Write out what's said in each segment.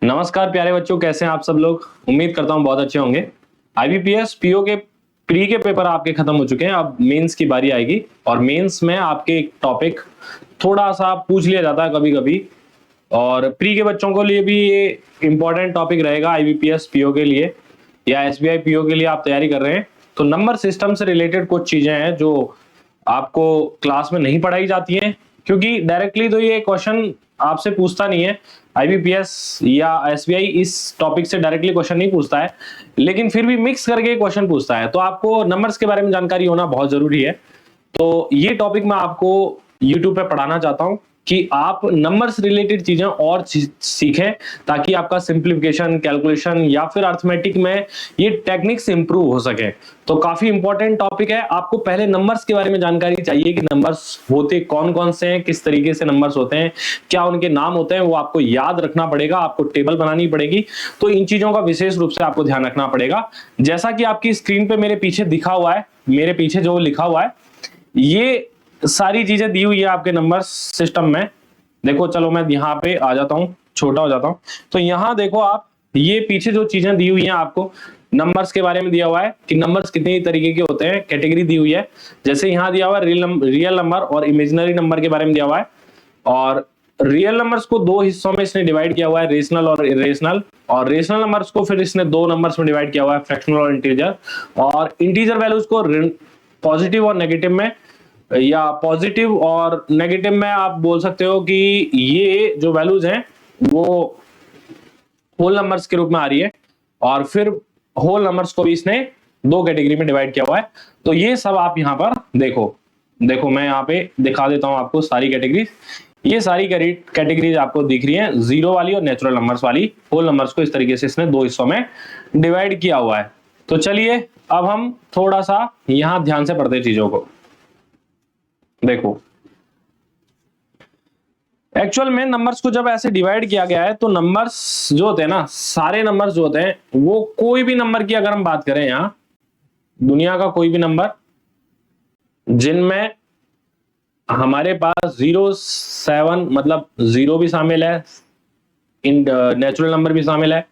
नमस्कार प्यारे बच्चों, कैसे हैं आप सब लोग। उम्मीद करता हूं बहुत अच्छे होंगे। आईबीपीएस पीओ के प्री के पेपर आपके खत्म हो चुके हैं, अब मेंस की बारी आएगी और मेंस में आपके एक टॉपिक थोड़ा सा पूछ लिया जाता है कभी कभी, और प्री के बच्चों के लिए भी ये इंपॉर्टेंट टॉपिक रहेगा। आईबीपीएस पीओ के लिए या एसबीआई पीओ के लिए आप तैयारी कर रहे हैं तो नंबर सिस्टम से रिलेटेड कुछ चीजें हैं जो आपको क्लास में नहीं पढ़ाई जाती हैं, क्योंकि डायरेक्टली तो ये क्वेश्चन आपसे पूछता नहीं है। आईबीपीएस या एसबीआई इस टॉपिक से डायरेक्टली क्वेश्चन नहीं पूछता है, लेकिन फिर भी मिक्स करके क्वेश्चन पूछता है, तो आपको नंबर्स के बारे में जानकारी होना बहुत जरूरी है। तो ये टॉपिक मैं आपको यूट्यूब पे पढ़ाना चाहता हूँ कि आप नंबर्स रिलेटेड चीजें और सीखें, ताकि आपका सिंप्लीफिकेशन, कैलकुलेशन या फिर अर्थमेटिक में ये टेक्निक्स इंप्रूव हो सके। तो काफी इंपॉर्टेंट टॉपिक है। आपको पहले नंबर्स के बारे में जानकारी चाहिए कि नंबर्स होते कौन कौन से हैं, किस तरीके से नंबर्स होते हैं, क्या उनके नाम होते हैं, वो आपको याद रखना पड़ेगा, आपको टेबल बनानी पड़ेगी। तो इन चीजों का विशेष रूप से आपको ध्यान रखना पड़ेगा। जैसा कि आपकी स्क्रीन पे मेरे पीछे दिखा हुआ है, मेरे पीछे जो लिखा हुआ है, ये सारी चीजें दी हुई है आपके नंबर सिस्टम में। देखो, चलो मैं यहाँ पे आ जाता हूँ, छोटा हो जाता हूँ। तो यहाँ देखो आप, ये पीछे जो चीजें दी हुई हैं आपको नंबर्स के बारे में दिया हुआ है कि नंबर्स कितने तरीके के होते हैं, कैटेगरी दी हुई है। जैसे यहाँ दिया हुआ है रियल नंबर और इमेजिनरी नंबर के बारे में दिया हुआ है। और रियल नंबर्स को दो हिस्सों में इसने डिवाइड किया हुआ है, रेशनल और इरेशनल। और रेशनल नंबर्स को फिर इसने दो नंबर्स में डिवाइड किया हुआ है, फ्रैक्शनल और इंटीजर। और इंटीजर वैल्यूज को पॉजिटिव और नेगेटिव में, या पॉजिटिव और नेगेटिव में आप बोल सकते हो कि ये जो वैल्यूज हैं वो होल नंबर्स के रूप में आ रही है। और फिर होल नंबर्स को भी इसने दो कैटेगरी में डिवाइड किया हुआ है। तो ये सब आप यहाँ पर देखो मैं यहाँ पे दिखा देता हूं आपको सारी कैटेगरीज। ये सारी कैटेगरीज आपको दिख रही हैं, जीरो वाली और नेचुरल नंबर्स वाली। होल नंबर्स को इस तरीके से इसने दो हिस्सों में डिवाइड किया हुआ है। तो चलिए अब हम थोड़ा सा यहां ध्यान से पढ़ते चीजों को। देखो, एक्चुअल में नंबर्स को जब ऐसे डिवाइड किया गया है तो नंबर्स जो होते हैं ना, सारे नंबर्स जो होते हैं, वो कोई भी नंबर की अगर हम बात करें, यहां दुनिया का कोई भी नंबर जिनमें हमारे पास 0 7 मतलब जीरो भी शामिल है, नेचुरल नंबर भी शामिल है,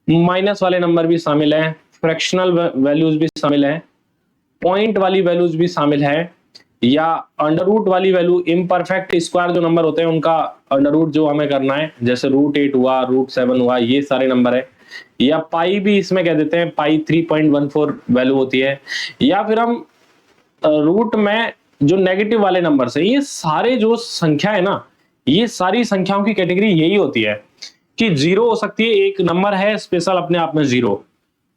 माइनस वाले नंबर भी शामिल है, फ्रैक्शनल वैल्यूज भी शामिल है, पॉइंट वाली वैल्यूज भी शामिल है, या अंडर रूट वाली वैल्यू, इम्परफेक्ट स्क्वायर जो नंबर होते हैं उनका अंडर रूट जो हमें करना है, जैसे √8 हुआ, √7 हुआ, ये सारे नंबर है। या पाई भी इसमें कह देते हैं, पाई 3.14 वैल्यू होती है। या फिर हम रूट में जो नेगेटिव वाले नंबर है, ये सारे जो संख्या है ना, ये सारी संख्याओं की कैटेगरी यही होती है कि जीरो हो सकती है, एक नंबर है स्पेशल अपने आप में जीरो।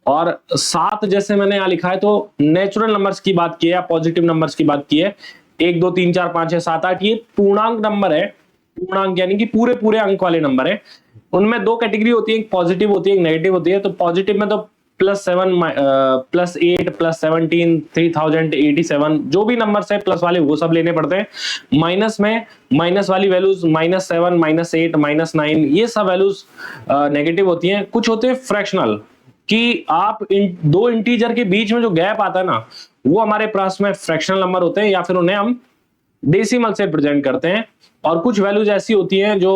और 7 जैसे मैंने यहाँ लिखा है तो नेचुरल नंबर्स की बात की है या पॉजिटिव नंबर्स की बात की है। 1 2 3 4 5 6 7 8 ये पूर्णांक नंबर है। पूर्णांक यानी कि पूरे पूरे अंक वाले नंबर है। उनमें दो कैटेगरी होती है, एक पॉजिटिव होती है, एक नेगेटिव होती है। तो पॉजिटिव में तो +7 +8 +17 3087 जो भी नंबर्स है प्लस वाले वो सब लेने पड़ते हैं। माइनस में माइनस वाली वैल्यूज -7 -8 -9 ये सब वैल्यूज नेगेटिव होती हैं। कुछ होते हैं फ्रैक्शनल, कि आप दो इंटीजर के बीच में जो गैप आता है ना, वो हमारे पास में फ्रैक्शनल नंबर होते हैं, या फिर उन्हें हम डेसिमल से प्रेजेंट करते हैं। और कुछ वैल्यूज ऐसी होती हैं जो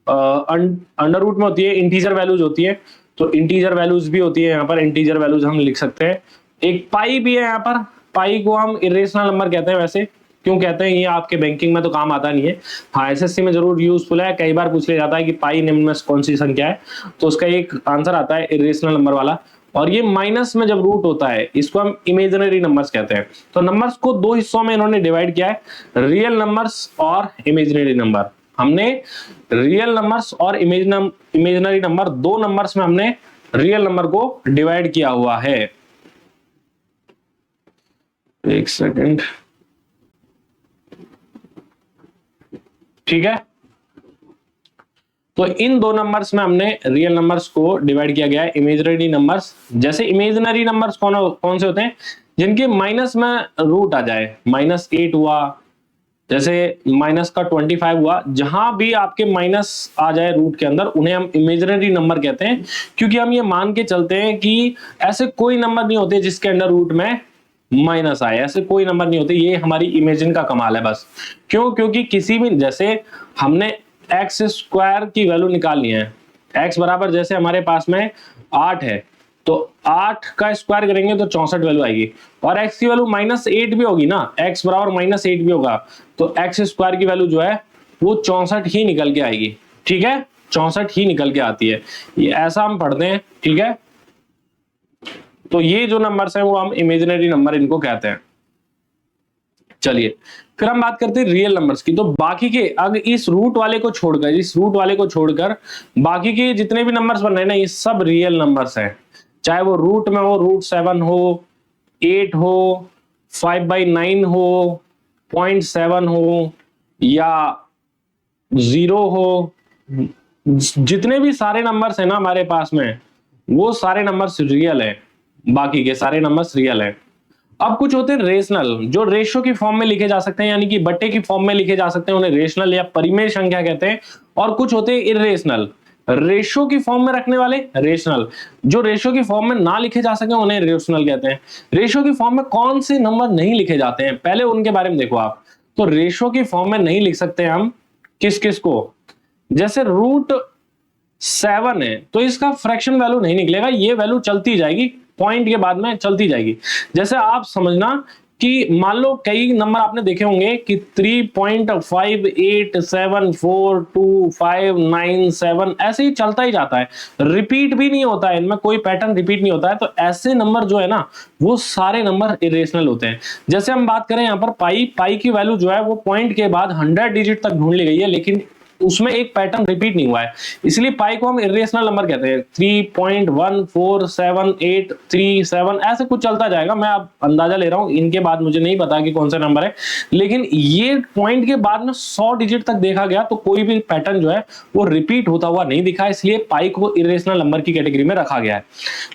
अंडर रूट में होती है, इंटीजर वैल्यूज होती है। तो इंटीजर वैल्यूज भी होती है, यहाँ पर इंटीजर वैल्यूज हम लिख सकते हैं। एक पाई भी है यहाँ पर, पाई को हम इरेशनल नंबर कहते हैं। वैसे क्यों कहते हैं, ये आपके बैंकिंग में तो काम आता नहीं है, हाँ एसएससी में जरूर यूजफुल है। कई बार पूछ लिया जाता है कि पाई निम्न में कौन सी संख्या है, तो उसका एक आंसर आता है इरेशनल नंबर वाला। और ये माइनस में जब रूट होता है, इसको हम इमेजिनरी नंबर्स कहते हैं। तो नंबर्स को दो हिस्सों में इन्होंने डिवाइड किया है, रियल नंबर्स और इमेजिनरी नंबर। हमने रियल नंबर्स और इमेजिनरी नंबर, दो नंबर्स में हमने रियल नंबर को डिवाइड किया हुआ है। एक सेकेंड, ठीक है। तो इन दो नंबर्स में हमने रियल नंबर्स को डिवाइड किया गया है, इमेजिनरी नंबर्स। जैसे इमेजिनरी नंबर्स कौन से होते हैं, जिनके माइनस में रूट आ जाए, -8 हुआ, जैसे माइनस का 25 हुआ, जहां भी आपके माइनस आ जाए रूट के अंदर, उन्हें हम इमेजिनरी नंबर कहते हैं। क्योंकि हम ये मान के चलते हैं कि ऐसे कोई नंबर नहीं होते जिसके अंडर रूट में माइनस आए, ऐसे कोई नंबर नहीं होते। ये हमारी इमेजिन का कमाल है बस। क्यों? क्योंकि किसी भी, जैसे हमने x² की वैल्यू निकालनी है, x बराबर जैसे हमारे पास में 8 है, तो 8 का स्क्वायर करेंगे तो 64 वैल्यू आएगी, और x की वैल्यू -8 भी होगी ना, x बराबर -8 भी होगा, तो x स्क्वायर की वैल्यू जो है वो 64 ही निकल के आएगी। ठीक है, 64 ही निकल के आती है, ये ऐसा हम पढ़ते हैं। ठीक है, तो ये जो नंबर्स हैं वो हम इमेजिनरी नंबर इनको कहते हैं। चलिए फिर हम बात करते हैं रियल नंबर्स की। तो बाकी के, अगर इस रूट वाले को छोड़कर बाकी के जितने भी नंबर्स बन रहे हैं ना, ये सब रियल नंबर्स हैं, चाहे वो रूट में हो, √7 हो, 8 हो, 5/9 हो, 0.7 हो या 0 हो, जितने भी सारे नंबर्स है ना हमारे पास में, वो सारे नंबर्स रियल है, बाकी के सारे नंबर्स रियल है। अब कुछ होते हैं रेशनल, जो रेशो की फॉर्म में लिखे जा सकते हैं, यानी कि बट्टे की फॉर्म में लिखे जा सकते हैं, उन्हें रेशनल या परिमेय संख्या कहते हैं। और कुछ होते हैं इरेशनल, रेशो की फॉर्म में रखने वाले रेशनल, जो रेशो की फॉर्म में ना लिखे जा सके उन्हें रेशनल कहते हैं। रेशो की फॉर्म में कौन से नंबर नहीं लिखे जाते हैं, पहले उनके बारे में देखो आप। तो रेशो की फॉर्म में नहीं लिख सकते हम किस किस को, जैसे √7 है तो इसका फ्रैक्शन वैल्यू नहीं निकलेगा, ये वैल्यू चलती जाएगी, पॉइंट के बाद में चलती जाएगी। जैसे आप समझना कि मान लो कई नंबर आपने देखे होंगे कि 3.587425997 ऐसे ही चलता ही जाता है, रिपीट भी नहीं होता है, इनमें कोई पैटर्न रिपीट नहीं होता है, तो ऐसे नंबर जो है ना वो सारे नंबर इरेशनल होते हैं। जैसे हम बात करें यहाँ पर पाई की वैल्यू जो है वो पॉइंट के बाद 100 डिजिट तक ढूंढ ली गई है, लेकिन उसमें एक पैटर्न रिपीट नहीं हुआ है, इसलिए पाई को हम इरेशनल नंबर कहते हैं। 3.14783 ऐसे कुछ चलता जाएगा, मैं अब अंदाजा ले रहा हूं, इनके बाद मुझे नहीं पता कि कौन सा नंबर है, लेकिन ये पॉइंट के बाद में 100 डिजिट तक देखा गया तो कोई भी पैटर्न जो है वो रिपीट होता हुआ नहीं दिखा, इसलिए पाई को इरेशनल नंबर की कैटेगरी में रखा गया है।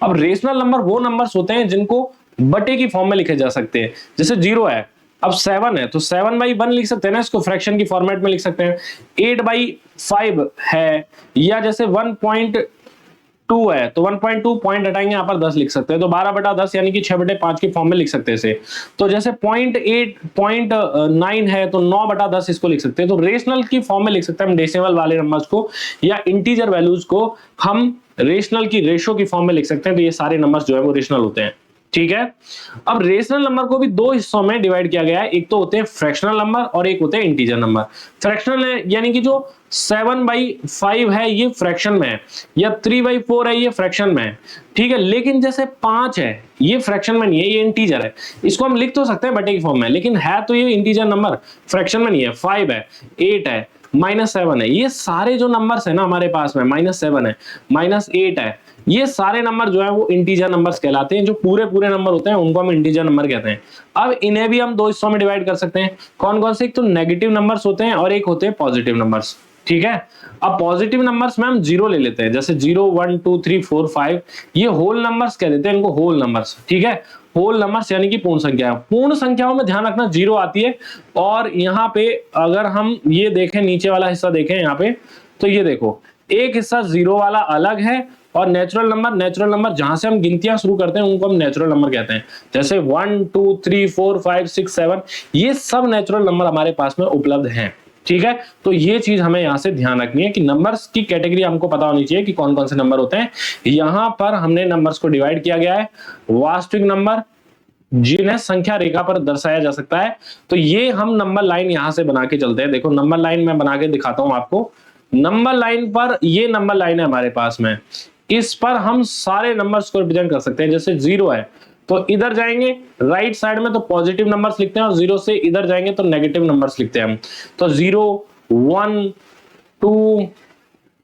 अब रेशनल नंबर वो नंबर्स होते हैं जिनको बटे की फॉर्म में लिखे जा सकते हैं, जैसे 0 है, अब 7 है तो 7/1 लिख सकते हैं ना, इसको फ्रैक्शन की फॉर्मेट में लिख सकते हैं। 8/5 है, या जैसे 1.2 है तो 1.2 पॉइंट हटाएंगे यहाँ पर 10 लिख सकते हैं, तो 12/10 यानी कि 6/5 की फॉर्म में लिख सकते हैं इसे। तो जैसे 0.9 है तो 9/10 इसको लिख सकते हैं। तो रेशनल की फॉर्म में लिख सकते हैं हम डेसिमल वाले नंबर्स को, या इंटीजर वैल्यूज को हम रेशनल की रेशो की फॉर्म में लिख सकते हैं, तो ये सारे नंबर्स जो है वो रेशनल होते हैं। ठीक है, अब रेशनल नंबर को भी दो हिस्सों में डिवाइड किया गया है, एक तो होते हैं फ्रैक्शनल नंबर और एक होते हैं इंटीजर नंबर। फ्रैक्शनल है यानी कि जो 7/5 है ये फ्रैक्शन में है, या 3/4 है ये फ्रैक्शन में है। ठीक है, लेकिन जैसे 5 है ये फ्रैक्शन में नहीं है, ये इंटीजर है, इसको हम लिख तो सकते हैं बटे की फॉर्म में, लेकिन है तो ये इंटीजर नंबर, फ्रैक्शन में नहीं है। 5 है, 8 है, -7 है, ये सारे जो नंबर्स है ना हमारे पास में, -7 है, -8 है, ये सारे नंबर जो है वो इंटीजर नंबर्स कहलाते हैं। जो पूरे नंबर होते हैं उनको हम इंटीजर नंबर कहते हैं। अब इन्हें भी हम दो हिस्सों में डिवाइड कर सकते हैं, कौन कौन से, एक तो नेगेटिव नंबर्स होते हैं और एक होते हैं पॉजिटिव नंबर्स। ठीक है, अब पॉजिटिव नंबर्स में हम 0 ले लेते हैं, जैसे 0 1 2 3 4 5 ये होल नंबर्स कह देते हैं इनको, होल नंबर्स। ठीक है, होल नंबर्स यानी कि पूर्ण संख्या। पूर्ण संख्याओं में ध्यान रखना 0 आती है, और यहाँ पे अगर हम ये देखें नीचे वाला हिस्सा देखें यहाँ पे, तो ये देखो एक हिस्सा 0 वाला अलग है, और नेचुरल नंबर जहां से हम गिनतियां शुरू करते हैं उनको हम नेचुरल नंबर कहते हैं, जैसे 1 2 3 4 5 6 7 ये सब नेचुरल नंबर हमारे पास में उपलब्ध हैं। ठीक है, तो ये चीज हमें यहाँ से ध्यान रखनी है कि नंबर्स की कैटेगरी हमको पता होनी चाहिए कि कौन कौन से नंबर होते हैं। यहाँ पर हमने नंबर्स को डिवाइड किया गया है, वास्तविक नंबर जिन्हें संख्या रेखा पर दर्शाया जा सकता है, तो ये हम नंबर लाइन यहां से बना के चलते हैं। देखो नंबर लाइन मैं बना के दिखाता हूं आपको। नंबर लाइन पर, ये नंबर लाइन है हमारे पास में, इस पर हम सारे नंबर्स को रिप्रेजेंट कर सकते हैं। जैसे 0 है तो इधर जाएंगे राइट साइड में तो पॉजिटिव नंबर्स लिखते हैं, और 0 से इधर जाएंगे तो नेगेटिव नंबर्स लिखते हैं हम। तो 0 1 2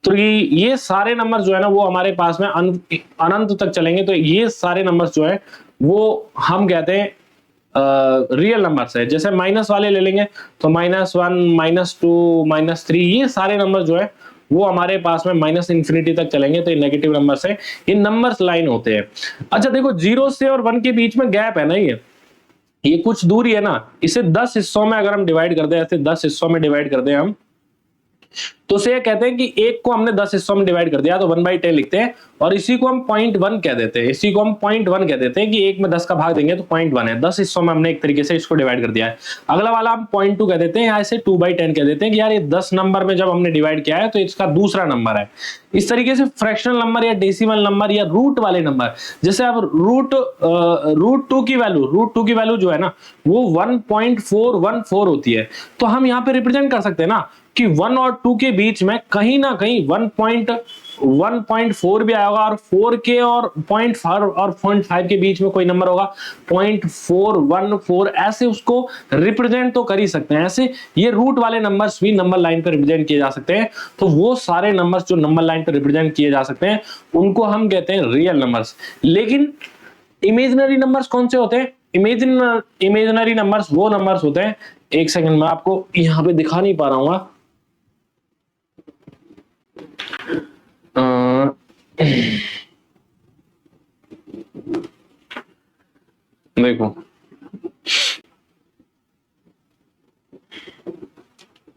3 ये सारे नंबर जो है ना वो हमारे पास में अनंत तक चलेंगे, तो ये सारे नंबर्स जो है वो हम कहते हैं रियल नंबर्स है। जैसे माइनस वाले ले लेंगे तो -1 -2 -3 ये सारे नंबर जो है वो हमारे पास में -∞ तक चलेंगे, तो ये नेगेटिव नंबर्स है, ये नंबर्स लाइन होते हैं। अच्छा देखो 0 से और 1 के बीच में गैप है ना, ये कुछ दूरी है ना, इसे 10 हिस्सों में अगर हम डिवाइड कर दें, ऐसे 10 हिस्सों में डिवाइड कर दें हम, तो उसे कहते हैं कि एक को हमने 10 हिस्सों में डिवाइड कर दिया तो 1/10 लिखते हैं, और इसी को हम 0.1 कह देते हैं, इसी को हम 0.1 कह देते हैं कि एक में 10 का भाग देंगे तो 0.1 है, 10 हिस्सों में हमने एक तरीके से इसको डिवाइड कर दिया है। अगला वाला हम 0.2 कह देते हैं, यहाँ से 2/10 कह देते हैं कि यार ये 10 नंबर में जब हमने डिवाइड किया है तो इसका दूसरा नंबर है। इस तरीके से फ्रैक्शनल नंबर या डेसिमल नंबर या रूट वाले नंबर, जैसे अब रूट टू की वैल्यू जो है ना वो 1.414 होती है, तो हम यहाँ पे रिप्रेजेंट कर सकते हैं ना कि 1 और 2 के बीच में कहीं ना कहीं 1.4 भी आएगा, और 4 के और 0.5 के बीच में कोई नंबर होगा 0.414, ऐसे उसको रिप्रेजेंट तो कर ही सकते हैं। ऐसे ये रूट वाले नंबर्स भी नंबर लाइन पर रिप्रेजेंट किए जा सकते हैं। तो वो सारे नंबर्स जो नंबर लाइन पर रिप्रेजेंट किए जा सकते हैं उनको हम कहते हैं रियल नंबर्स। लेकिन इमेजिनरी नंबर्स कौन से होते हैं? इमेजिनरी नंबर्स वो नंबर्स होते हैं, एक सेकंड में आपको यहां पे दिखा नहीं पा रहा हूँ। देखो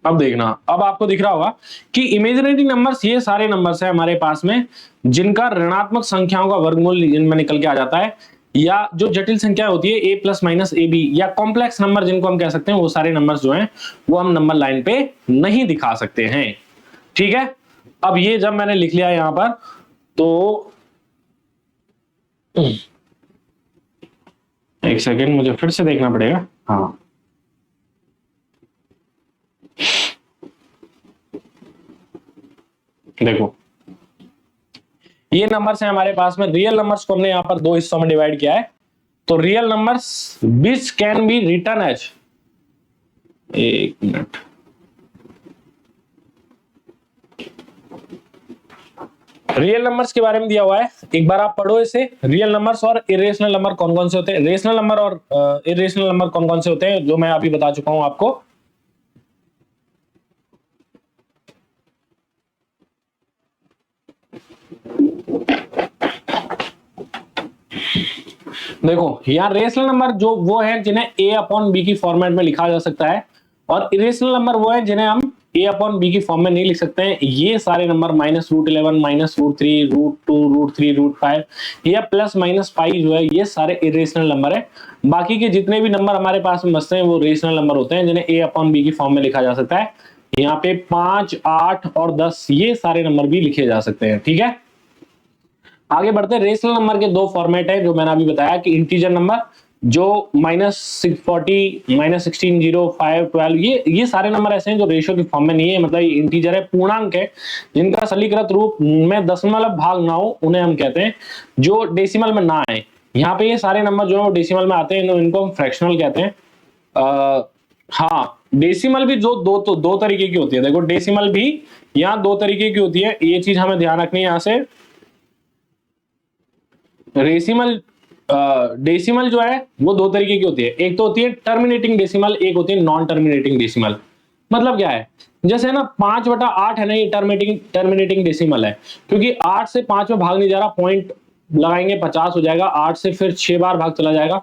अब देखना, अब आपको दिख रहा होगा कि इमेजिनरी नंबर्स ये सारे नंबर्स हैं हमारे पास में जिनका ऋणात्मक संख्याओं का वर्गमूल इनमें निकल के आ जाता है, या जो जटिल संख्या होती है a plus minus a b, या कॉम्प्लेक्स नंबर जिनको हम कह सकते हैं, वो सारे नंबर्स जो हैं वो हम नंबर लाइन पे नहीं दिखा सकते हैं। ठीक है, अब ये जब मैंने लिख लिया यहां पर तो एक सेकेंड मुझे फिर से देखना पड़ेगा। हाँ देखो ये नंबर्स हैं हमारे पास में, रियल नंबर्स को हमने यहां पर दो हिस्सों में डिवाइड किया है। तो real numbers which can be written as, एक मिनट, रियल नंबर्स के बारे में दिया हुआ है, एक बार आप पढ़ो इसे। रियल नंबर्स और इरेशनल नंबर कौन कौन से होते हैं, रेशनल नंबर और इरेशनल नंबर कौन कौन से होते हैं, जो मैं अभी बता चुका हूं आपको। देखो यहाँ रेशनल नंबर जो वो है जिन्हें a अपॉन बी की फॉर्मेट में लिखा जा सकता है, और इरेशनल नंबर वो है जिन्हें हम a अपॉन बी की फॉर्म में नहीं लिख सकते हैं। ये सारे नंबर -√11, -√3, √2, √3, √5 या प्लस माइनस पाई जो है, ये सारे इरेशनल नंबर है। बाकी के जितने भी नंबर हमारे पास में बचते हैं वो रेशनल नंबर होते हैं जिन्हें a अपॉन बी की फॉर्म में लिखा जा सकता है। यहाँ पे 5, 8 और 10 ये सारे नंबर भी लिखे जा सकते हैं। ठीक है, आगे बढ़ते हैं। रेशनल नंबर के दो फॉर्मेट है जो मैंने अभी बताया कि इंटीजर नंबर जो -40, -16, 0, 5, 12 ये सारे नंबर ऐसे हैं जो रेशियो की फॉर्म में नहीं है, मतलब ये इंटीजर है, पूर्णांक है, जिनका सरलीकृत रूप में दशमलव भाग ना हो उन्हें हम कहते हैं, जो डेसिमल में ना आए। यहाँ पे ये सारे नंबर जो है वो डेसिमल में आते हैं, इनको हम फ्रैक्शनल कहते हैं। हाँ, डेसिमल भी जो दो तरीके की होती है। देखो डेसिमल भी यहाँ दो तरीके की होती है, ये चीज हमें ध्यान रखनी है। यहाँ से डेसिमल जो है वो दो तरीके की होती है, एक तो होती है टर्मिनेटिंग डेसिमल, एक होती है नॉन टर्मिनेटिंग डेसिमल। मतलब क्या है, जैसे ना 5/8 है ना, ये टर्मिनेटिंग डेसिमल है, क्योंकि 8 से 5 में भाग नहीं जा रहा, पॉइंट लगाएंगे 50 हो जाएगा, 8 से फिर 6 बार भाग चला जाएगा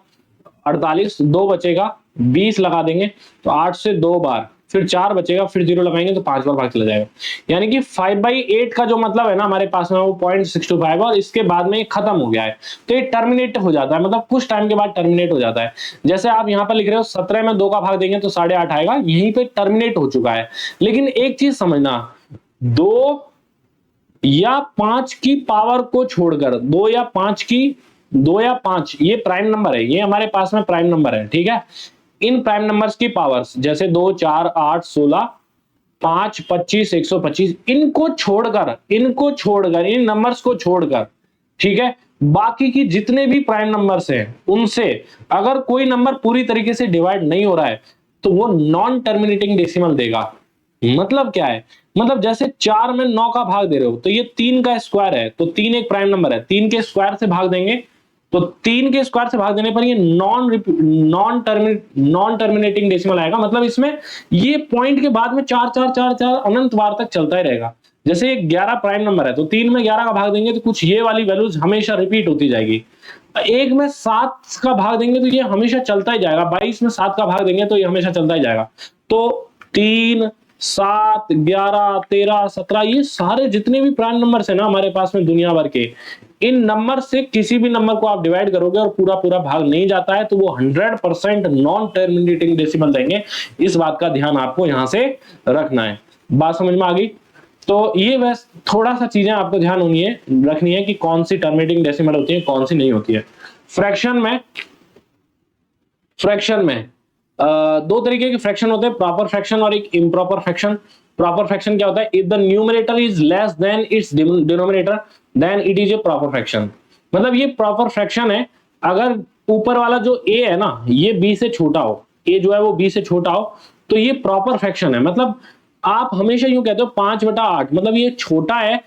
48, 2 बचेगा, 20 लगा देंगे तो 8 से 2 बार, फिर 4 बचेगा, फिर 0 लगाएंगे तो 5 बार भाग चला जाएगा। यानी कि 5/8 का जो मतलब है ना हमारे पास में वो 0.625, और इसके बाद में ये खत्म हो गया है, तो ये टर्मिनेट हो जाता है, मतलब कुछ टाइम के बाद टर्मिनेट हो जाता है। जैसे आप यहाँ पर लिख रहे हो 17 में 2 का भाग देंगे तो 8.5 आएगा, यहीं पे टर्मिनेट हो चुका है। लेकिन एक चीज समझना, 2 या 5 की पावर को छोड़कर, 2 या 5 ये प्राइम नंबर है, ये हमारे पास में प्राइम नंबर है। ठीक है, इन प्राइम नंबर्स की पावर्स जैसे 2, 4, 8, 16, 5, 25, 125, इनको छोड़कर इन नंबर्स को छोड़कर, ठीक है, बाकी की जितने भी प्राइम नंबर्स हैं उनसे अगर कोई नंबर पूरी तरीके से डिवाइड नहीं हो रहा है तो वो नॉन टर्मिनेटिंग डेसिमल देगा। मतलब क्या है, मतलब जैसे 4 में 9 का भाग दे रहे हो तो ये 3 का स्क्वायर है, तो 3 एक प्राइम नंबर है, 3 के स्क्वायर से भाग देंगे तो 3 के स्क्वायर से भाग देने पर ये नॉन टर्मिनेटिंग डेसिमल आएगा। मतलब इसमें ये पॉइंट के बाद में 4 4 4 4 अनंत बार तक चलता ही रहेगा। जैसे 11 प्राइम नंबर है तो 3 में 11 का भाग देंगे तो कुछ ये वाली वैल्यूज हमेशा रिपीट होती जाएगी। 1 में 7 का भाग देंगे तो ये हमेशा चलता ही जाएगा, 22 में 7 का भाग देंगे तो ये हमेशा चलता ही जाएगा। तो 3, 7, 11, 13, 17, ये सारे जितने भी प्राइम नंबर्स है ना हमारे पास में दुनिया भर के, इन नंबर से किसी भी नंबर को आप डिवाइड करोगे और पूरा पूरा भाग नहीं जाता है तो वो 100% नॉन टर्मिनेटिंग डेसिमल देंगे। इस बात का ध्यान आपको यहां से रखना है। बात समझ में आ गई? तो ये बस थोड़ा सा चीजें आपको ध्यान रखनी है कि कौन सी टर्मिनेटिंग डेसिमल होती है, कौन सी नहीं होती है। फ्रैक्शन में दो तरीके के फ्रैक्शन होते हैं, प्रॉपर फ्रैक्शन और एक इम्प्रॉपर फ्रैक्शन। प्रॉपर फ्रैक्शन क्या होता है? If the numerator is less than its denominator then it is a proper fraction. मतलब ये प्रॉपर फ्रैक्शन है अगर ऊपर वाला जो a है ना ये b से छोटा हो, a जो है वो b से छोटा हो, तो ये प्रॉपर फ्रैक्शन है। मतलब आप हमेशा यूं कहते हो 5/8, मतलब ये छोटा है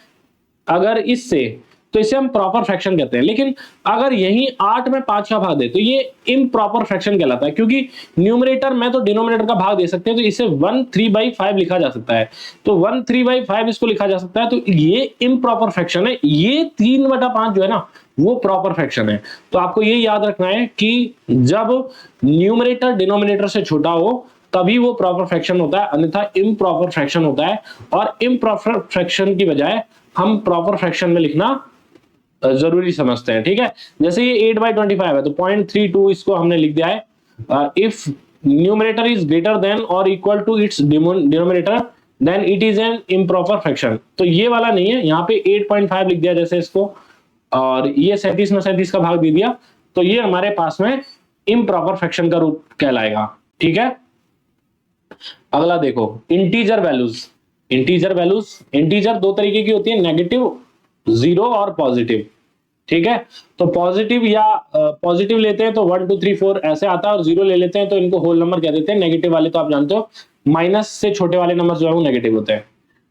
अगर इससे, तो इसे हम प्रॉपर फ्रैक्शन कहते हैं। लेकिन अगर यही 8 में 5 का भाग दे तो ये इम्प्रॉपर फ्रैक्शन कहलाता है, क्योंकि न्यूमरेटर में तो डिनोमिनेटर का भाग दे सकते हैं, तो इसे 1/3/5 लिखा जा सकता है। तो 1/3/5 इसको लिखा जा सकता है, तो ये इम्प्रॉपर फ्रैक्शन है। ये 3/5 जो है ना वो प्रॉपर फ्रैक्शन है। तो आपको ये याद रखना है कि जब न्यूमरेटर डिनोमिनेटर से छोटा हो तभी वो प्रॉपर फ्रैक्शन होता है, अन्यथा इम्प्रॉपर फ्रैक्शन होता है। और इम्प्रॉपर फ्रैक्शन की बजाय हम प्रॉपर फ्रैक्शन में लिखना जरूरी समझते हैं। ठीक है, जैसे ये 8/25 है तो 0.32 इसको हमने लिख दिया है। If numerator is greater than और equal to its denominator then it is an improper fraction. तो ये वाला नहीं है, यहाँ पे 8.5 लिख दिया जैसे इसको, और ये 37 में 37 का भाग दे दिया, तो ये हमारे पास में इम्प्रॉपर फ्रैक्शन का रूप कहलाएगा। ठीक है, अगला देखो इंटीजर वैल्यूज। इंटीजर दो तरीके की होती है, नेगेटिव 0 और पॉजिटिव। ठीक है, तो पॉजिटिव या पॉजिटिव लेते हैं तो 1 2 3 4 ऐसे आता है, और 0 ले लेते हैं तो इनको होल नंबर कह देते हैं। नेगेटिव वाले तो आप जानते हो माइनस से छोटे वाले नंबर जो है वो नेगेटिव होते हैं।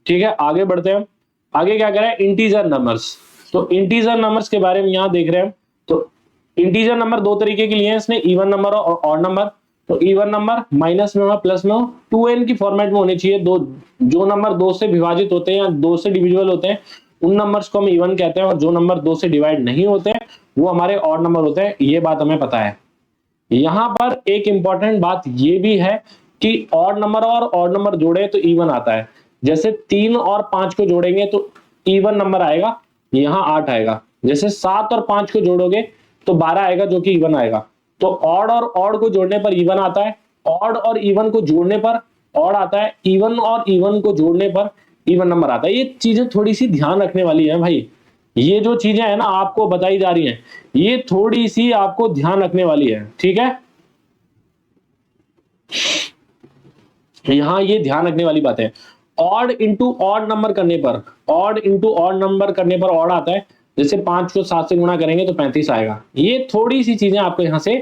ठीक है, आगे बढ़ते हैं। आगे क्या करें? Integer numbers. तो इंटीजर नंबर्स के बारे में यहां देख रहे हैं, तो इंटीजर नंबर दो तरीके के लिए हैं इसने, इवन नंबर और ऑड नंबर। तो इवन नंबर माइनस में हो प्लस में हो 2n की फॉर्मेट में होने चाहिए। दो जो नंबर 2 से विभाजित होते हैं या 2 से डिविजिबल होते हैं उन नंबर्स को हम इवन कहते हैं, और जो नंबर 2 से डिवाइड नहीं होते हैं वो हमारे ऑड नंबर होते हैं। ये बात हमें पता है। यहां पर एक इंपॉर्टेंट बात ये भी है कि ऑड नंबर और ऑड नंबर जोड़े तो इवन आता है। जैसे 3 और 5 को जोड़ेंगे तो इवन नंबर आएगा, यहां 8 आएगा। जैसे 7 और 5 को जोड़ोगे तो 12 आएगा जो कि इवन आएगा। तो ऑड और ऑड को जोड़ने पर इवन आता है, ऑड और इवन को जोड़ने पर ऑड आता है, इवन और इवन को जोड़ने पर इवन नंबर आता है। ये चीजें थोड़ी सी ध्यान रखने वाली है भाई। ये जो चीजें है ना आपको बताई जा रही हैं, ये थोड़ी सी आपको ध्यान रखने वाली है। ठीक है, यहां ये ध्यान रखने वाली बात है। ऑड इंटू ऑड नंबर करने पर, ऑड इंटू ऑड नंबर करने पर ऑड आता है। जैसे 5 को 7 से गुणा करेंगे तो 35 आएगा। ये थोड़ी सी चीजें आपको यहां से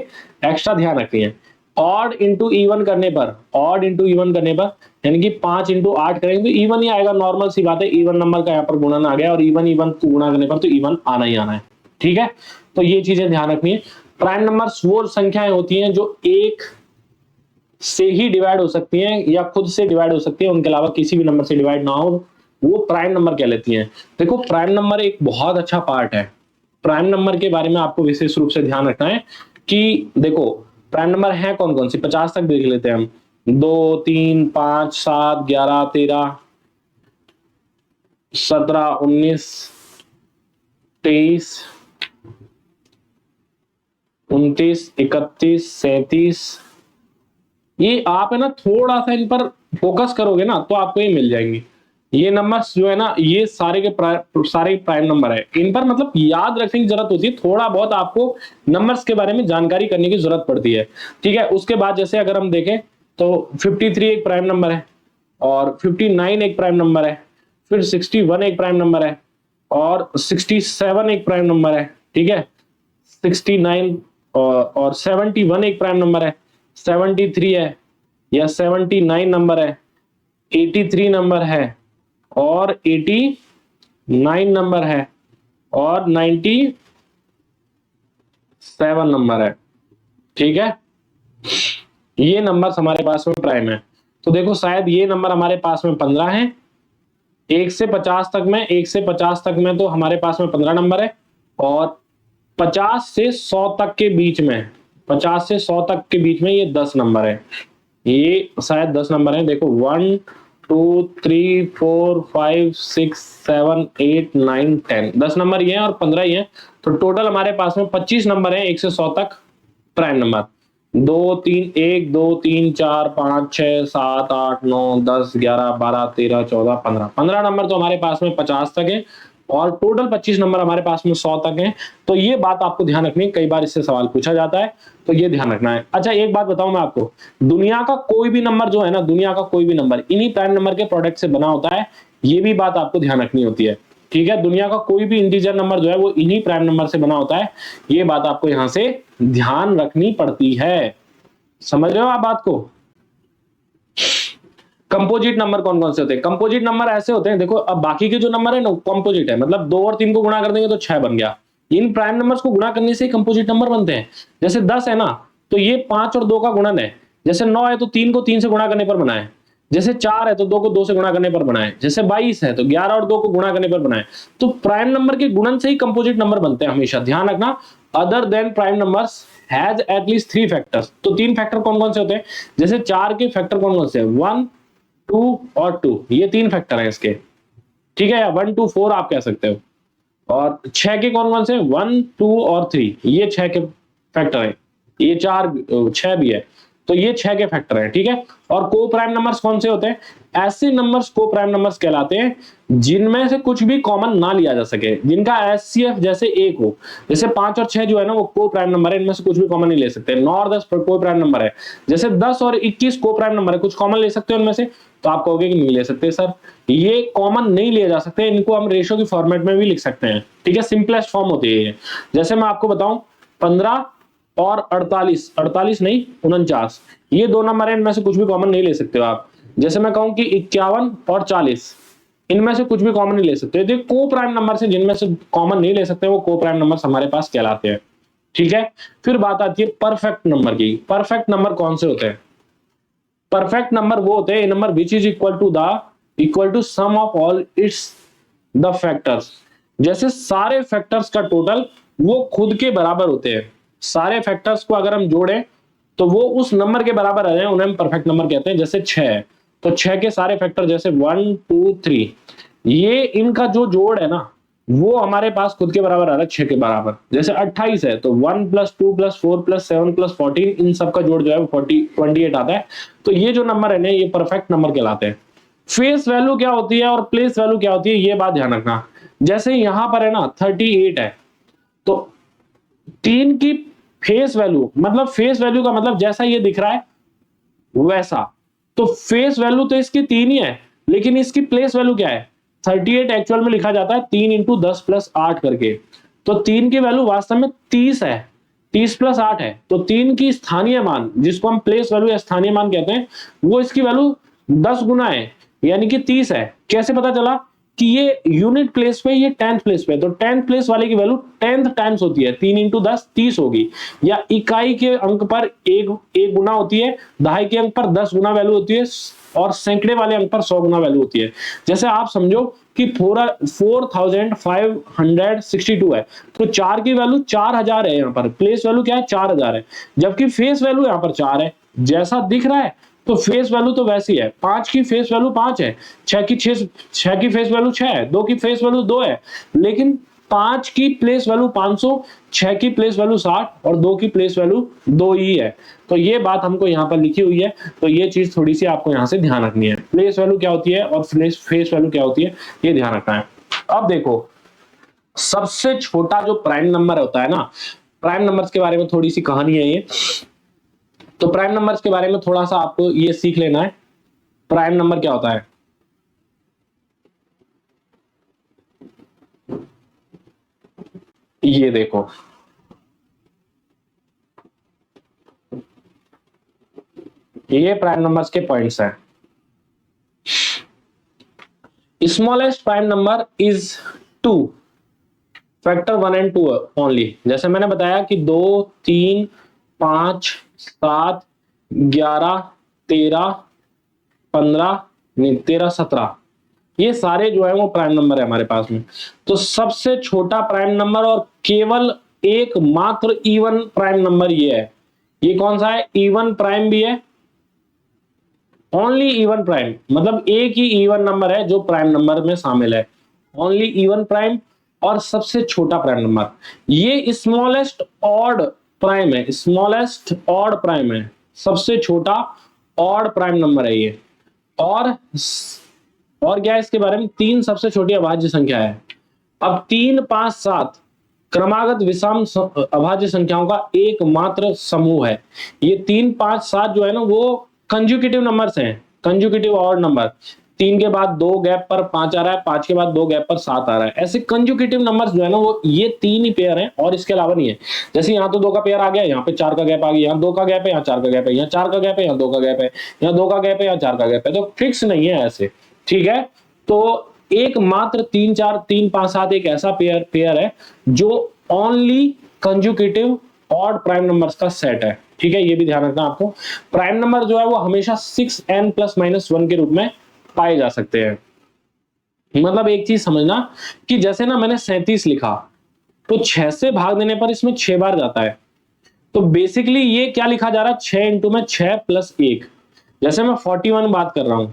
एक्स्ट्रा ध्यान रखनी है। ऑड इंटू इवन करने पर, ऑड इंटू इवन करने पर यानी कि 5 इंटू 8 करेंगे तो इवन ही आएगा। नॉर्मल सी बात है, इवन नंबर का यहाँ पर गुणन आ गया, और इवन इवन को गुणा करने पर तो इवन आना ही आना है। ठीक है, तो ये चीजें ध्यान रखनी है। प्राइम नंबर्स वो संख्याएं होती हैं जो एक से ही डिवाइड हो सकती हैं या खुद से डिवाइड हो सकती है, उनके अलावा किसी भी नंबर से डिवाइड ना हो, वो प्राइम नंबर कहलाती हैं। देखो प्राइम नंबर एक बहुत अच्छा पार्ट है। प्राइम नंबर के बारे में आपको विशेष रूप से ध्यान रखना है कि देखो प्राइम नंबर है कौन कौन सी, 50 तक देख लेते हैं हम। 2 3 5 7 11 13 17 19 23 29 31 37। ये आप है ना थोड़ा सा इन पर फोकस करोगे ना तो आपको ये मिल जाएंगी। ये नंबर्स जो है ना ये सारे के सारे प्राइम नंबर है। इन पर मतलब याद रखने की जरूरत होती है, थोड़ा बहुत आपको नंबर्स के बारे में जानकारी करने की जरूरत पड़ती है। ठीक है, उसके बाद जैसे अगर हम देखें तो 53 एक प्राइम नंबर है, और 59 एक प्राइम नंबर है, फिर 61 एक प्राइम नंबर है, और 67 एक प्राइम नंबर है। ठीक है, 69 और 71 एक प्राइम नंबर है, 73 है या 79 नंबर है, 83 नंबर है, और 89 नंबर है, और 97 नंबर है। ठीक है, ये नंबर हमारे पास में प्राइम है। तो देखो शायद ये नंबर हमारे पास में 15 है। 1 से 50 तक में, 1 से 50 तक में तो हमारे पास में 15 नंबर है, और 50 से 100 तक के बीच में, 50 से 100 तक के बीच में ये 10 नंबर है। ये शायद 10 नंबर है। देखो 1 2 3 4 5 6 7 8 9 10 10 नंबर ये हैं और 15 ही हैं, तो टोटल हमारे पास में 25 नंबर हैं 1 से 100 तक प्राइम नंबर। 2 3 1 2 3 4 5 6 7 8 9 10 11 12 13 14 15 15 नंबर तो हमारे पास में 50 तक है और टोटल 25 नंबर हमारे पास में 100 तक हैं। तो ये बात आपको ध्यान रखनी है, कई बार इससे सवाल पूछा जाता है, तो ये ध्यान रखना है। अच्छा एक बात बताऊं मैं आपको, दुनिया का कोई भी नंबर जो है ना, दुनिया का कोई भी नंबर इन्हीं प्राइम नंबर के प्रोडक्ट से बना होता है, ये भी बात आपको ध्यान रखनी होती है। ठीक है, दुनिया का कोई भी इंटीजर नंबर जो है वो इन्हीं प्राइम नंबर से बना होता है, ये बात आपको यहां से ध्यान रखनी पड़ती है। समझ रहे हो आप बात को? कंपोजिट नंबर कौन कौन से होते हैं? कंपोजिट नंबर ऐसे होते हैं, देखो अब बाकी के जो नंबर है ना कंपोजिट है, मतलब 2 और 3 को गुणा कर देंगे तो 6 बन गया। इन प्राइम नंबर्स को गुणा करने से कंपोजिट नंबर बनते हैं। जैसे 10 है ना, तो ये 5 और 2 का गुणन है। जैसे 9 है तो 3 को 3 से गुणा करने पर बना है। जैसे 4 है तो 2 को 2 से गुणा करने पर बना है। जैसे 22 है तो 11 और 2 को गुणा करने पर बना है। तो प्राइम नंबर के गुणन से ही कंपोजिट नंबर बनते हैं, हमेशा ध्यान रखना। Other than prime numbers has at least 3 factors. तो 3 फैक्टर कौन कौन से होते हैं? जैसे 4 के फैक्टर कौन कौन से हैं? 1 2 और 2, ये 3 फैक्टर हैं इसके। ठीक है, या 1 2 4 आप कह सकते हो। और 6 के कौन कौन से? 1 2 और 3, ये 6 के फैक्टर हैं। ये 6 भी है, तो ये 6 के फैक्टर हैं। ठीक है, और को प्राइम नंबर्स कौन से होते हैं? ऐसे नंबर्स को प्राइम नंबर्स कहलाते हैं जिनमें से कुछ भी कॉमन ना लिया जा सके, जिनका एचसीएफ जैसे 1 हो। जैसे 5 और 6 जो है ना वो को प्राइम नंबर है, इनमें से कुछ भी कॉमन नहीं ले सकते। 9 और 10 को प्राइम नंबर है। जैसे 10 और 21 को प्राइम नंबर है, कुछ कॉमन ले सकते हो उनमें से? तो आप कहोगे कि नहीं ले सकते सर, ये कॉमन नहीं लिए जा सकते, इनको हम रेशियो की फॉर्मेट में भी लिख सकते हैं। ठीक है, सिंपलेस्ट फॉर्म होती है ये। जैसे मैं आपको बताऊं 15 और 48, 48 नहीं 49, ये 2 नंबर है, इनमें से कुछ भी कॉमन नहीं ले सकते हो आप। जैसे मैं कहूं कि 51 और 40, इनमें से कुछ भी कॉमन नहीं ले सकते। तो को प्राइम नंबर से जिनमें से कॉमन नहीं ले सकते वो को प्राइम नंबर हमारे पास कहलाते हैं। ठीक है, फिर बात आती है परफेक्ट नंबर की। परफेक्ट नंबर कौन से होते हैं? परफेक्ट नंबर वो होते हैं number which is equal to sum of all its the factors. जैसे सारे फैक्टर्स का टोटल वो खुद के बराबर होते हैं। सारे फैक्टर्स को अगर हम जोड़ें तो वो उस नंबर के बराबर आ जाए, उन्हें हम परफेक्ट नंबर कहते हैं। जैसे 6, तो 6 के सारे फैक्टर जैसे 1 2 3, ये इनका जो जोड़ है ना वो हमारे पास खुद के बराबर आ रहा है 6 के बराबर। जैसे 28 है तो 1 + 2 + 4 + 7 + 14, इन सब का जोड़ जो है वो 28 आता है। तो ये जो नंबर है ना ये परफेक्ट नंबर कहलाते हैं। फेस वैल्यू क्या होती है और प्लेस वैल्यू क्या होती है, ये बात ध्यान रखना। जैसे यहां पर है ना 38 है, तो 3 की फेस वैल्यू, मतलब फेस वैल्यू का मतलब जैसा ये दिख रहा है वैसा, तो फेस वैल्यू तो इसकी 3 ही है, लेकिन इसकी प्लेस वैल्यू क्या है? 38 एक्चुअल में लिखा जाता है 3 × 10 + 8 करके। तो 3 की वैल्यू वास्तव में 30 है, 30 + 8 है। तो 3 की स्थानीय मान, जिसको हम प्लेस वैल्यू या स्थानीय मान कहते हैं, वो इसकी वैल्यू 10 गुना है, यानी कि 30 है। कैसे पता चला कि ये यूनिट प्लेस पे, ये 10th प्लेस पे? तो 10th प्लेस वाले की वैल्यू 10th टाइम्स होती है, 3 × 10 30 होगी। या इकाई के अंक पर एक गुना होती है, दहाई के अंक पर 10 गुना वैल्यू होती है, और सैकड़े वाले अंक पर 100 गुना वैल्यू होती है। जैसे आप समझो कि 4562 है, तो 4 की वैल्यू 4000 है, यहाँ पर प्लेस वैल्यू क्या है? 4000 है, जबकि फेस वैल्यू यहाँ पर 4 है। जैसा दिख रहा है तो फेस वैल्यू तो वैसी है। 5 की फेस वैल्यू 5 है, 6 की फेस वैल्यू 6 है, 2 की फेस वैल्यू 2 है, लेकिन 5 की प्लेस वैल्यू 500, 6 की प्लेस वैल्यू 60 और 2 की प्लेस वैल्यू 2 ही है। तो ये बात हमको यहाँ पर लिखी हुई है, तो ये चीज थोड़ी सी आपको यहाँ से ध्यान रखनी है। प्लेस वैल्यू क्या होती है और फेस वैल्यू क्या होती है, ये ध्यान रखना है। अब देखो सबसे छोटा जो प्राइम नंबर होता है ना, प्राइम नंबर्स के बारे में थोड़ी सी कहानी है ये। तो प्राइम नंबर्स के बारे में थोड़ा सा आपको ये सीख लेना है, प्राइम नंबर क्या होता है। ये देखो ये प्राइम नंबर्स के पॉइंट्स हैं। Smallest prime number is 2, factor 1 और 2 ओनली। जैसे मैंने बताया कि 2 3 5 7 11 13 15 नहीं 13 17, ये सारे जो है वो प्राइम नंबर है हमारे पास में। तो सबसे छोटा प्राइम नंबर और केवल एक मात्र इवन प्राइम नंबर ये है। ये कौन सा है? इवन प्राइम भी है ओनली इवन प्राइम, मतलब एक ही इवन नंबर है जो प्राइम नंबर में शामिल है, ओनली इवन प्राइम और सबसे छोटा प्राइम नंबर। ये स्मॉलेस्ट ऑड प्राइम है, स्मॉलेस्ट ऑड प्राइम है, सबसे छोटा ऑड प्राइम नंबर है ये। और क्या है इसके बारे में, तीन सबसे छोटी अभाज्य संख्या है। अब 3, 5, 7 क्रमागत विषम अभाज्य संख्याओं का एकमात्र समूह है। ये 3, 5, 7 जो है ना वो कंज्यूकेटिव नंबर्स हैं, कंज्यूकेटिव ऑड नंबर। 3 के बाद 2 गैप पर 5 आ रहा है, 5 के बाद 2 गैप पर 7 आ रहा है। ऐसे कंज्यूकेटिव नंबर्स जो है ना वो ये 3 ही पेयर हैं और इसके अलावा नहीं है। जैसे यहाँ तो 2 का पेयर आ गया, यहाँ पे 4 का गैप आ गया, यहाँ 2 का गैप है, यहाँ 4 का गैप है, यहाँ 4 का गैप है, यहाँ 2 का गैप है, यहाँ 2 का गैप है, यहाँ 4 का गैप है, तो फिक्स नहीं है ऐसे, ठीक है। तो एकमात्र 3, 4, 3, 5, 7 एक ऐसा पेयर है जो ओनली कंज्यूकेटिव ऑड प्राइम नंबर्स का सेट है, ठीक है। ये भी ध्यान रखना आपको। प्राइम नंबर जो है वो हमेशा 6n + -1 के रूप में पाए जा सकते हैं। मतलब एक चीज समझना कि जैसे ना मैंने 37 लिखा तो 6 से भाग देने पर इसमें 6 बार जाता है, तो बेसिकली ये क्या लिखा जा रहा है, 6 इंटू में 6 + 1। जैसे मैं 41 बात कर रहा हूं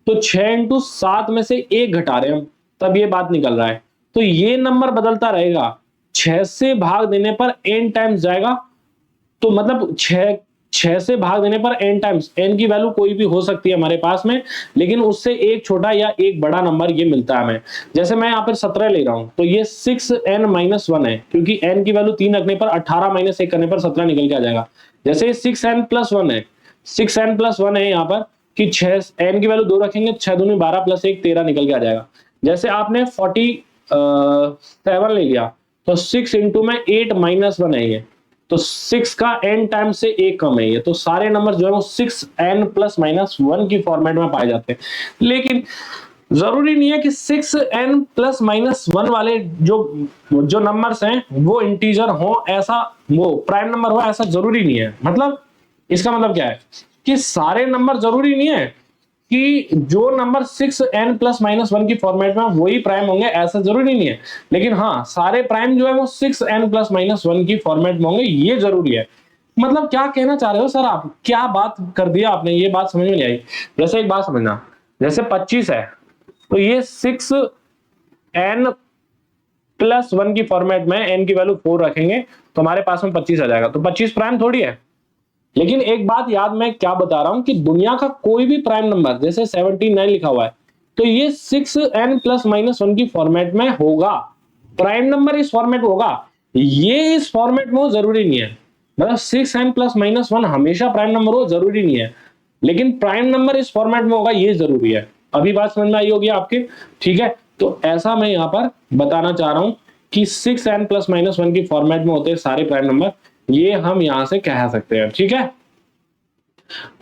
तो 6 इंटू 7 में से 1 घटा रहे हैं, तब ये बात निकल रहा है। तो ये नंबर बदलता रहेगा, 6 से भाग देने पर n टाइम्स जाएगा, तो मतलब 6 से भाग देने पर n टाइम्स, n की वैल्यू कोई भी हो सकती है हमारे पास में, लेकिन उससे एक छोटा या एक बड़ा नंबर ये मिलता है हमें। जैसे मैं यहाँ पर 17 ले रहा हूं तो ये 6n - 1 है, क्योंकि n की वैल्यू 3 रखने पर 18 - 1 करने पर 17 निकल के आ जाएगा। जैसे 6n + 1 है, 6n + 1 है यहाँ पर कि 6 n की वैल्यू 2 रखेंगे, 6 दूनी 12 + 1 13 निकल के आ जाएगा। जैसे आपने 47 ले लिया तो 6 इंटू में 8 - 1 है ये, तो 6 का n टाइम से 1 कम है ये, तो सारे नंबर जो है वो 6n + -1 की फॉर्मेट में पाए जाते हैं। लेकिन जरूरी नहीं है कि 6n + -1 वाले जो नंबर्स हैं वो इंटीजर हो, ऐसा वो प्राइम नंबर हो, ऐसा जरूरी नहीं है। मतलब इसका मतलब क्या है कि सारे नंबर जरूरी नहीं है कि जो नंबर 6n + -1 की फॉर्मेट में वही प्राइम होंगे, ऐसा जरूरी नहीं है। लेकिन हाँ, सारे प्राइम जो है वो 6n + -1 की फॉर्मेट में होंगे, ये जरूरी है। मतलब क्या कहना चाह रहे हो सर आप, क्या बात कर दिया आपने, ये बात समझ में नहीं आई। जैसे एक बात समझना, जैसे 25 है तो ये 6n + 1 की फॉर्मेट में n की वैल्यू 4 रखेंगे तो हमारे पास में 25 आ जाएगा, तो 25 प्राइम थोड़ी है। लेकिन एक बात याद, मैं क्या बता रहा हूं कि दुनिया का कोई भी प्राइम नंबर, जैसे 79 लिखा हुआ है तो ये 6n + -1 की फॉर्मेट में होगा, प्राइम नंबर इस फॉर्मेट में होगा। ये इस फॉर्मेट में हो जरूरी नहीं है, मतलब 6n + -1 हमेशा प्राइम नंबर हो जरूरी नहीं है, लेकिन प्राइम नंबर इस फॉर्मेट में होगा ये जरूरी है। अभी बात समझ में आई होगी आपके, ठीक है। तो ऐसा मैं यहां पर बताना चाह रहा हूं कि 6n + -1 की फॉर्मेट में होते हैं सारे प्राइम नंबर, ये हम यहां से कह सकते हैं, ठीक है।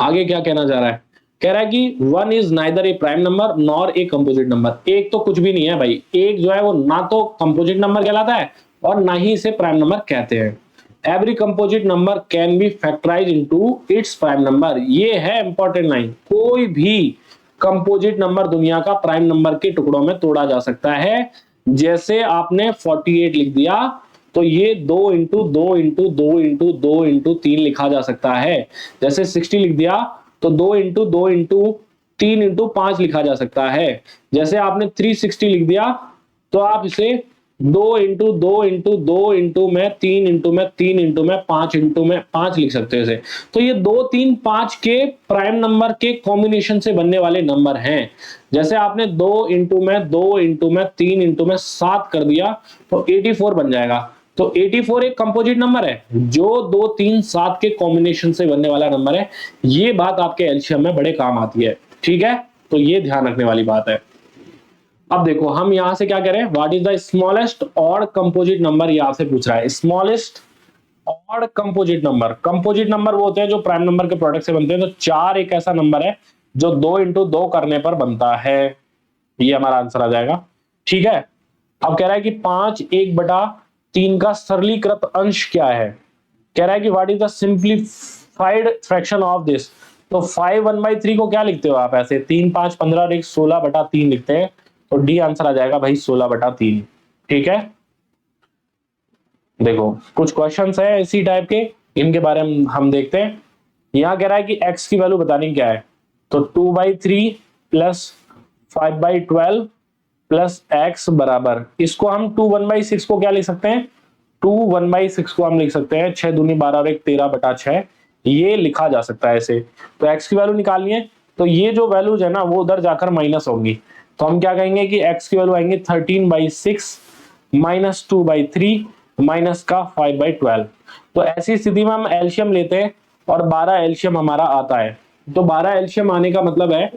आगे क्या कहना चाह रहा है, कह रहा है कि 1 is neither A prime number nor a composite number. एक तो कुछ भी नहीं है भाई, एक जो है वो ना तो कंपोजिट नंबर कहलाता है और ना ही इसे प्राइम नंबर कहते हैं। Every composite number can be factorize into its prime number. ये है इंपॉर्टेंट लाइन, कोई भी कंपोजिट नंबर दुनिया का प्राइम नंबर के टुकड़ों में तोड़ा जा सकता है। जैसे आपने 48 लिख दिया तो ये 2 इंटू 2 इंटू 2 इंटू 2 इंटू 3 लिखा जा सकता है। जैसे 60 लिख दिया तो 2 इंटू 2 इंटू 3 इंटू 5 लिखा जा सकता है। जैसे आपने 360 लिख दिया तो आप इसे 2 इंटू 2 इंटू 2 इंटू में 3 इंटू में 3 इंटू में 5 इंटू में 5 लिख सकते हो इसे। तो ये 2, 3, 5 के प्राइम नंबर के कॉम्बिनेशन से बनने वाले नंबर हैं। जैसे आपने 2 इंटू में 2 इंटू में 3 इंटू में 7 कर दिया तो 84 बन जाएगा। तो 84 एक कंपोजिट नंबर है जो 2, 3, 7 के कॉम्बिनेशन से बनने वाला नंबर है। ये बात आपके एलसीएम में बड़े काम आती है, ठीक है। तो ये ध्यान रखने वाली बात है। अब देखो हम यहां से क्या कह रहे हैं, what is the smallest odd composite number, यहां से पूछ रहा है smallest odd composite number. Composite number वो होते हैं जो प्राइम नंबर के प्रोडक्ट से बनते हैं। तो 4 एक ऐसा नंबर है जो 2 इंटू 2 करने पर बनता है, ये हमारा आंसर आ जाएगा, ठीक है। अब कह रहा है कि 5 1/3 का सरलीकृत अंश क्या है। कह रहा है कि what is the simplified fraction of this. तो 5 1/3 को क्या लिखते हो आप, ऐसे 3, 5, 15 और 1 16/3 लिखते हैं, तो डी आंसर आ जाएगा भाई 16/3, ठीक है। देखो कुछ क्वेश्चंस है इसी टाइप के, इनके बारे में हम देखते हैं। यहां कह रहा है कि x की वैल्यू बतानी क्या है। तो 2/3 प्लस 5/12 प्लस x बराबर, इसको हम 2 1/6 को क्या लिख सकते हैं, 2 1/6 को हम लिख सकते हैं 6 दूनी 12 और 1 13/6, ये लिखा जा सकता है ऐसे। तो x की वैल्यू निकालनी है, तो ये जो वैल्यूज है ना वो उधर जाकर माइनस होंगी, तो हम क्या कहेंगे कि x की वैल्यू आएंगे 13/6 माइनस 2/3 माइनस का 5/12। तो ऐसी स्थिति में हम एलसीएम लेते हैं और 12 एलसीएम हमारा आता है। तो 12 एलसीएम आने का मतलब है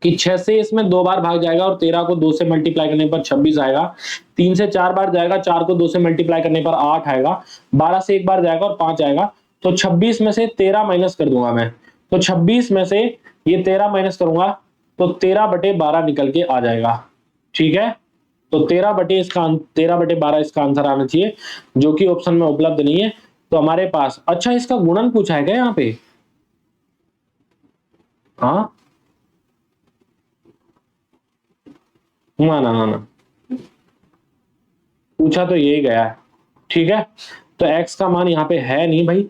कि 6 से इसमें 2 बार भाग जाएगा और 13 को 2 से मल्टीप्लाई करने पर 26 आएगा, 3 से 4 बार जाएगा, 4 को 2 से मल्टीप्लाई करने पर 8 आएगा, 12 से 1 बार जाएगा और 5 आएगा। तो 26 में से 13 माइनस कर दूंगा मैं, तो 26 में से ये 13 माइनस करूंगा तो 13/12 निकल के आ जाएगा। ठीक है, तो 13/12 इसका आंसर आना चाहिए, जो कि ऑप्शन में उपलब्ध नहीं है। तो हमारे पास, अच्छा इसका गुणन पूछा है क्या यहाँ पे? हाँ ना ना ना ना, पूछा तो यही गया है। ठीक है, तो x का मान यहाँ पे है नहीं भाई,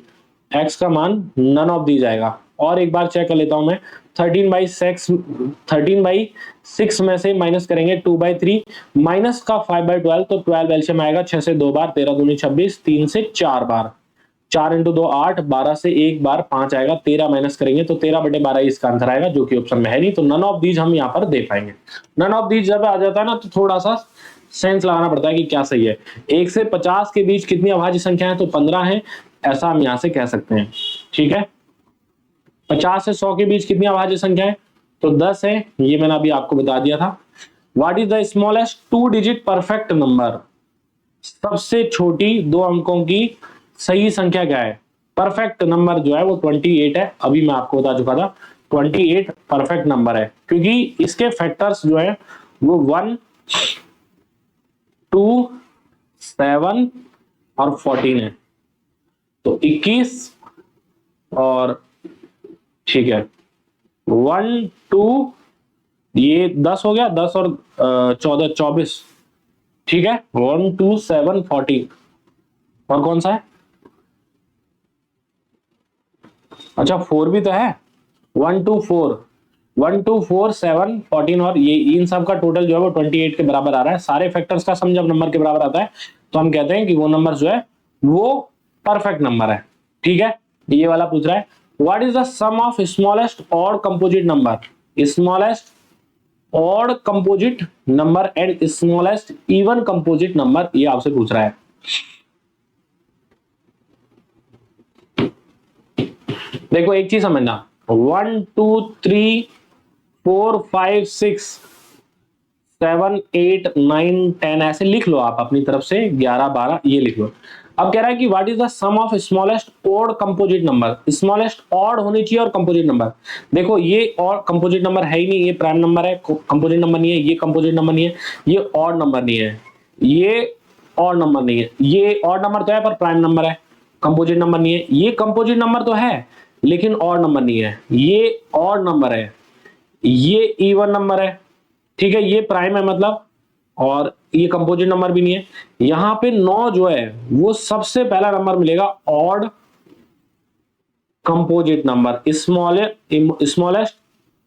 x का मान नन ऑफ दी जाएगा। और एक बार चेक कर लेता हूं मैं, 13/6 में से माइनस करेंगे 2/3 माइनस का 5/12, तो 12 एलसीएम आएगा, 6 से 2 बार, 13 दूनी 26, 3 से 4 बार, 4 इंटू 2 8, 12 से 1 बार 5 आएगा, 13 माइनस करेंगे तो 13/12 इसका आंसर आएगा, जो कि ऑप्शन में है नहीं। तो नन ऑफ दीज हम यहाँ पर दे पाएंगे। नन ऑफ दीज जब आ जाता है ना तो थोड़ा सा सेंस लगाना पड़ता है कि क्या सही है। 1 से 50 के बीच कितनी अभाज्य संख्या है, तो 15 है, ऐसा हम यहां से कह सकते हैं। ठीक है, 50 से 100 के बीच कितनी अभाज्य संख्या है, तो 10 है, ये मैंने अभी आपको बता दिया था। What is the smallest 2 digit perfect number, सबसे छोटी 2 अंकों की सही संख्या क्या है? परफेक्ट नंबर जो है वो 28 है, अभी मैं आपको बता चुका था 28 परफेक्ट नंबर है, क्योंकि इसके फैक्टर्स जो है वो 1 2 7 और 14 है, तो 21 और ठीक है 1 2, ये 10 हो गया, 10 और 14 24। ठीक है, 1 2 7 14, और कौन सा है? अच्छा 4 भी तो है, 1 2 4 1 2 4 7 14, और ये इन सब का टोटल जो है वो 28 के बराबर आ रहा है। सारे फैक्टर्स का सम जब नंबर के बराबर आता है तो हम कहते हैं कि वो नंबर जो है वो परफेक्ट नंबर है। ठीक है, ये वाला पूछ रहा है what is the sum of smallest odd composite number, smallest odd composite number and smallest even composite number, ये आपसे पूछ रहा है। देखो एक चीज समझना, 1 2 3 4 5 6 7 8 9 10 ऐसे लिख लो आप अपनी तरफ से, 11 12 ये लिख लो। अब कह रहा है कि what is the sum of smallest odd composite number, smallest odd होनी चाहिए और कंपोजिट नंबर। देखो ये और कंपोजिट नंबर है ही नहीं, ये प्राइम नंबर है, कंपोजिट नंबर नहीं है, ये कंपोजिट नंबर नहीं है, ये ऑड नंबर नहीं है, ये ऑड नंबर नहीं है, ये ऑड नंबर तो है पर प्राइम नंबर है, कंपोजिट नंबर नहीं है, ये कंपोजिट नंबर तो है लेकिन ऑड नंबर नहीं है, ये ऑड नंबर है, ये इवन नंबर है। ठीक है, ये प्राइम है मतलब, और ये कंपोजिट नंबर भी नहीं है। यहां पे 9 जो है वो सबसे पहला नंबर मिलेगा odd composite number, smallest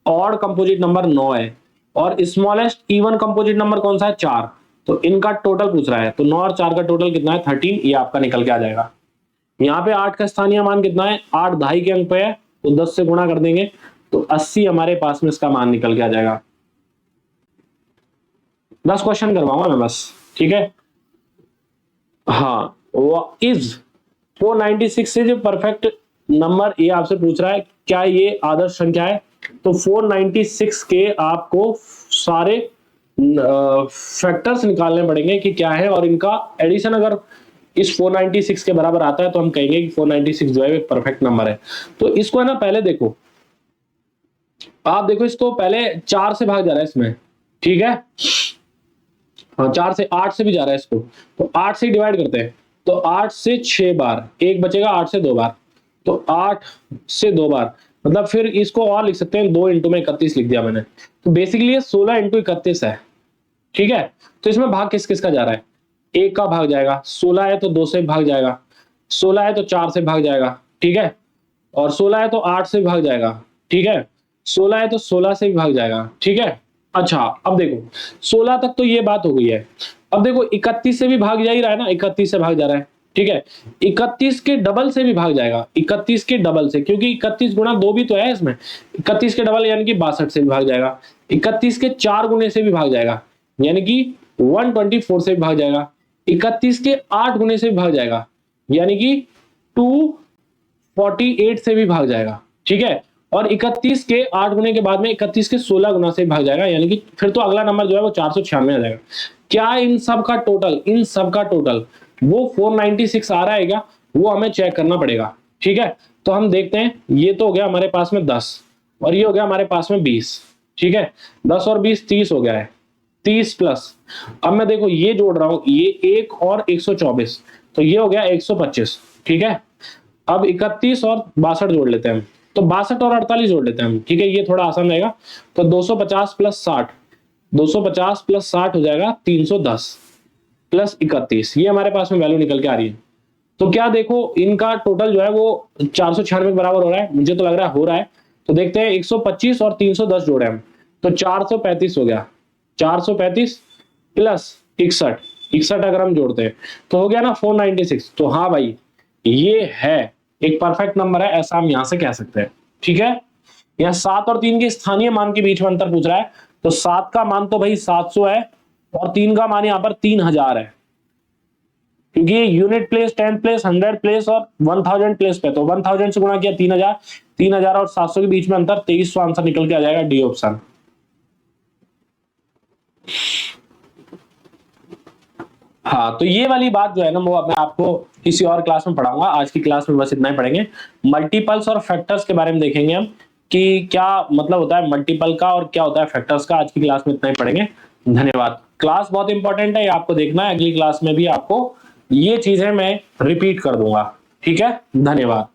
odd composite number 9 है, और स्मॉलेस्ट इवन कंपोजिट नंबर कौन सा है? 4। तो इनका टोटल पूछ रहा है, तो 9 और 4 का टोटल कितना है? 13, ये आपका निकल के आ जाएगा। यहाँ पे 8 का स्थानीय मान कितना है? 8 दहाई के अंक पे है, तो 10 से गुणा कर देंगे तो 80 हमारे पास में इसका मान निकल के आ जाएगा। 10 क्वेश्चन करवाऊंगा मैं बस। ठीक है, हाँ, इज 496 से जो परफेक्ट नंबर, ये आपसे पूछ रहा है क्या ये आदर्श संख्या है? तो 496 के आपको सारे फैक्टर्स निकालने पड़ेंगे कि क्या है, और इनका एडिशन अगर इस 496 के बराबर आता है तो हम कहेंगे कि 496 जो है एक परफेक्ट नंबर है। तो इसको है ना, पहले देखो, आप देखो इसको पहले 4 से भाग जा रहा है इसमें। ठीक है, हाँ 4 से 8 से भी जा रहा है इसको, तो 8 से डिवाइड करते हैं, तो 8 से 6 बार, एक बचेगा 8 से 2 बार, तो 8 से 2 बार, मतलब फिर इसको और लिख सकते हैं 2 इंटू में 31 लिख दिया मैंने, तो बेसिकली ये 16 इंटू 31 है। ठीक है, तो इसमें भाग किस किस का जा रहा है? 1 का भाग जाएगा, 16 है तो 2 से भाग जाएगा, 16 है तो 4 से भाग जाएगा, ठीक है, और 16 है तो 8 से भाग जाएगा, ठीक है, 16 है तो 16 से भी भाग जाएगा, ठीक है। अच्छा अब देखो 16 तक तो ये बात हो गई है। अब देखो 31 से भी भाग जा ही रहा है ना, 31 से भाग जा रहा है, ठीक है। 31 के डबल से भी भाग जाएगा, 31 के डबल से, क्योंकि 31 गुना 2 भी तो है इसमें। 31 के डबल यानी कि 62 से भी भाग जाएगा। 31 के 4 गुने से भी भाग जाएगा, यानी कि 124 से भी भाग जाएगा। 31 के 8 गुने से भी भाग जाएगा, यानी कि 248 से भी भाग जाएगा, ठीक है। और 31 के 8 गुने के बाद में 31 के 16 गुना से भाग जाएगा, यानी कि फिर तो अगला नंबर जो है वो 496 आ जाएगा। क्या इन सब का टोटल वो 496 आ रहा है क्या, वो हमें चेक करना पड़ेगा, ठीक है। तो हम देखते हैं, ये तो हो गया हमारे पास में 10 और ये हो गया हमारे पास में 20, ठीक है। 10 और 20 30 हो गया है, 30 प्लस, अब मैं देखो ये जोड़ रहा हूं, ये 1 और 124, तो ये हो गया 125, ठीक है। अब 31 और 62 जोड़ लेते हैं हम, तो 62 और 48 जोड़ लेते हैं हम, ठीक है, ये थोड़ा आसान रहेगा। तो 250 प्लस 60, 250 प्लस 60 हो जाएगा 310 प्लस 31, ये हमारे पास में वैल्यू निकल के आ रही है। तो क्या देखो इनका टोटल जो है वो 496 के बराबर हो रहा है, मुझे तो लग रहा है हो रहा है। तो देखते हैं 125 और 310 जोड़े हम, तो 435 हो गया, 435 प्लस 61 अगर हम जोड़ते हैं तो हो गया ना 496। तो हाँ भाई ये है एक परफेक्ट नंबर है, ऐसा हम यहां से कह सकते हैं, ठीक है। यहाँ 7 और 3 के स्थानीय मान के बीच में अंतर पूछ रहा है, तो 7 का मान तो भाई 700 है और 3 का मान यहां पर 3000 है, क्योंकि ये यूनिट प्लेस, 10 प्लेस, 100 प्लेस और 1000 प्लेस पे, तो 1000 से गुणा किया 3000, 3000 और 700 के बीच में अंतर 2300 आंसर निकल के आ जाएगा, डी ऑप्शन। हाँ तो ये वाली बात जो है ना वो मैं आपको किसी और क्लास में पढ़ाऊंगा, आज की क्लास में बस इतना ही पढ़ेंगे। मल्टीपल्स और फैक्टर्स के बारे में देखेंगे हम कि क्या मतलब होता है मल्टीपल का और क्या होता है फैक्टर्स का, आज की क्लास में इतना ही पढ़ेंगे। धन्यवाद। क्लास बहुत इंपॉर्टेंट है, ये आपको देखना है, अगली क्लास में भी आपको ये चीजें मैं रिपीट कर दूंगा, ठीक है। धन्यवाद।